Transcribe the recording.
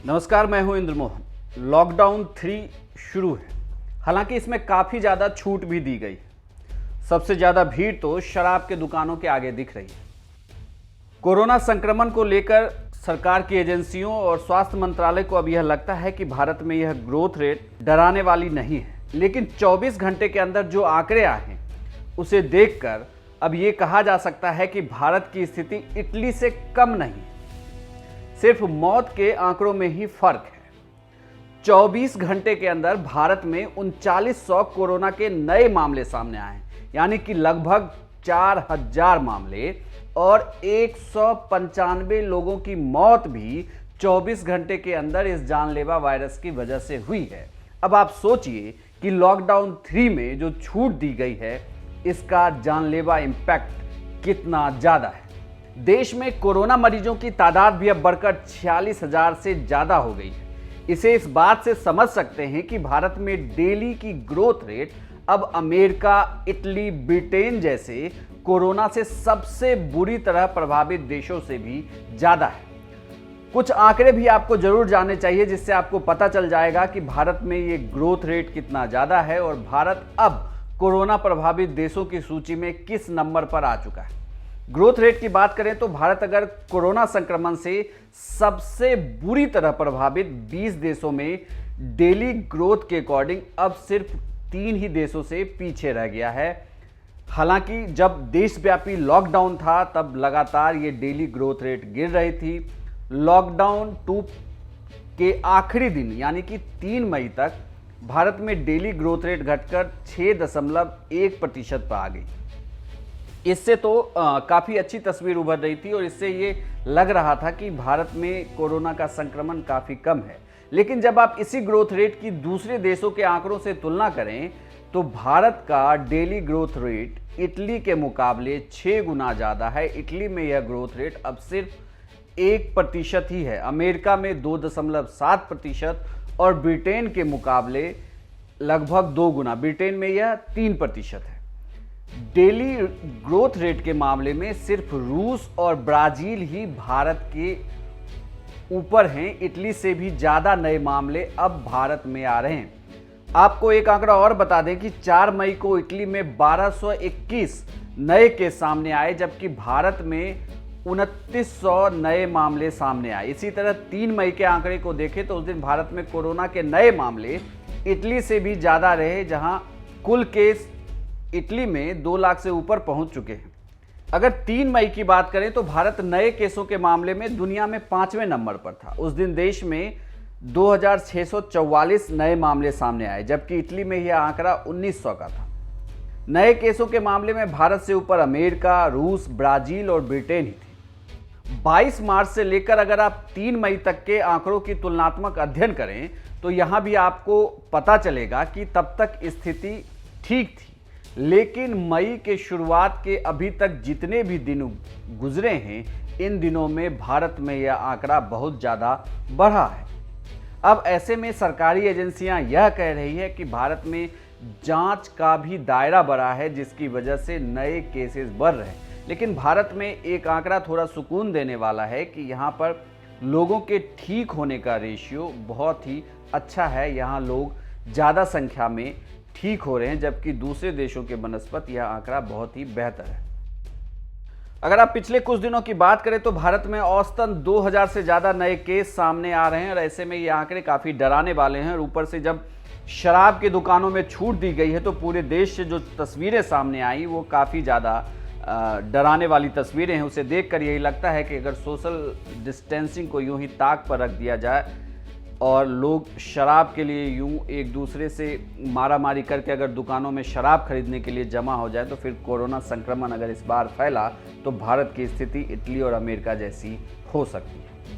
नमस्कार, मैं हूं इंद्रमोहन। लॉकडाउन 3 शुरू है। हालांकि इसमें काफ़ी ज़्यादा छूट भी दी गई। सबसे ज़्यादा भीड़ तो शराब के दुकानों के आगे दिख रही है। कोरोना संक्रमण को लेकर सरकार की एजेंसियों और स्वास्थ्य मंत्रालय को अब यह लगता है कि भारत में यह ग्रोथ रेट डराने वाली नहीं है। लेकिन 24 घंटे के अंदर जो आंकड़े आए हैं उसे देखकर अब ये कहा जा सकता है कि भारत की स्थिति इटली से कम नहीं है। सिर्फ मौत के आंकड़ों में ही फर्क है। 24 घंटे के अंदर भारत में 3900 कोरोना के नए मामले सामने आए, यानी कि लगभग 4000 मामले, और 195 लोगों की मौत भी 24 घंटे के अंदर इस जानलेवा वायरस की वजह से हुई है। अब आप सोचिए कि लॉकडाउन 3 में जो छूट दी गई है इसका जानलेवा इंपैक्ट कितना ज्यादा है। देश में कोरोना मरीजों की तादाद भी अब बढ़कर 46,000 से ज्यादा हो गई है। इसे इस बात से समझ सकते हैं कि भारत में डेली की ग्रोथ रेट अब अमेरिका, इटली, ब्रिटेन जैसे कोरोना से सबसे बुरी तरह प्रभावित देशों से भी ज्यादा है। कुछ आंकड़े भी आपको जरूर जानने चाहिए, जिससे आपको पता चल जाएगा कि भारत में ये ग्रोथ रेट कितना ज्यादा है और भारत अब कोरोना प्रभावित देशों की सूची में किस नंबर पर आ चुका है। ग्रोथ रेट की बात करें तो भारत अगर कोरोना संक्रमण से सबसे बुरी तरह प्रभावित 20 देशों में डेली ग्रोथ के अकॉर्डिंग अब सिर्फ 3 ही देशों से पीछे रह गया है। हालांकि जब देशव्यापी लॉकडाउन था तब लगातार ये डेली ग्रोथ रेट गिर रही थी। लॉकडाउन 2 के आखिरी दिन यानी कि 3 मई तक भारत में डेली ग्रोथ रेट घटकर 6.1% पर आ गई। इससे तो काफ़ी अच्छी तस्वीर उभर रही थी और इससे ये लग रहा था कि भारत में कोरोना का संक्रमण काफ़ी कम है। लेकिन जब आप इसी ग्रोथ रेट की दूसरे देशों के आंकड़ों से तुलना करें तो भारत का डेली ग्रोथ रेट इटली के मुकाबले 6 गुना ज़्यादा है। इटली में यह ग्रोथ रेट अब सिर्फ 1% ही है, अमेरिका में 2.7% और ब्रिटेन के मुकाबले लगभग 2 गुना, ब्रिटेन में यह 3% है। डेली ग्रोथ रेट के मामले में सिर्फ रूस और ब्राजील ही भारत के ऊपर हैं। इटली से भी ज़्यादा नए मामले अब भारत में आ रहे हैं। आपको एक आंकड़ा और बता दें कि 4 मई को इटली में 1221 नए केस सामने आए, जबकि भारत में 2900 नए मामले सामने आए। इसी तरह 3 मई के आंकड़े को देखें तो उस दिन भारत में कोरोना के नए मामले इटली से भी ज़्यादा रहे, जहां कुल केस इटली में 2 लाख से ऊपर पहुंच चुके हैं। अगर 3 मई की बात करें तो भारत नए केसों के मामले में दुनिया में 5वें नंबर पर था। उस दिन देश में 2644 नए मामले सामने आए, जबकि इटली में यह आंकड़ा 1900 का था। नए केसों के मामले में भारत से ऊपर अमेरिका, रूस, ब्राजील और ब्रिटेन ही थे। 22 मार्च से लेकर अगर आप 3 मई तक के आंकड़ों की तुलनात्मक अध्ययन करें तो यहां भी आपको पता चलेगा कि तब तक स्थिति ठीक थी। लेकिन मई के शुरुआत के अभी तक जितने भी दिन गुजरे हैं, इन दिनों में भारत में यह आंकड़ा बहुत ज़्यादा बढ़ा है। अब ऐसे में सरकारी एजेंसियां यह कह रही है कि भारत में जांच का भी दायरा बढ़ा है, जिसकी वजह से नए केसेस बढ़ रहे हैं। लेकिन भारत में एक आंकड़ा थोड़ा सुकून देने वाला है कि यहाँ पर लोगों के ठीक होने का रेशियो बहुत ही अच्छा है। यहाँ लोग ज़्यादा संख्या में ठीक हो रहे हैं, जबकि दूसरे देशों के बनस्पत यह आंकड़ा बहुत ही बेहतर है। अगर आप पिछले कुछ दिनों की बात करें तो भारत में औसतन 2000 से ज़्यादा नए केस सामने आ रहे हैं और ऐसे में ये आंकड़े काफ़ी डराने वाले हैं। और ऊपर से जब शराब की दुकानों में छूट दी गई है तो पूरे देश से जो तस्वीरें सामने आई वो काफ़ी ज़्यादा डराने वाली तस्वीरें हैं। उसे देखकर यही लगता है कि अगर सोशल डिस्टेंसिंग को यूं ही ताक पर रख दिया जाए और लोग शराब के लिए यूं एक दूसरे से मारामारी करके अगर दुकानों में शराब खरीदने के लिए जमा हो जाए तो फिर कोरोना संक्रमण अगर इस बार फैला तो भारत की स्थिति इटली और अमेरिका जैसी हो सकती है।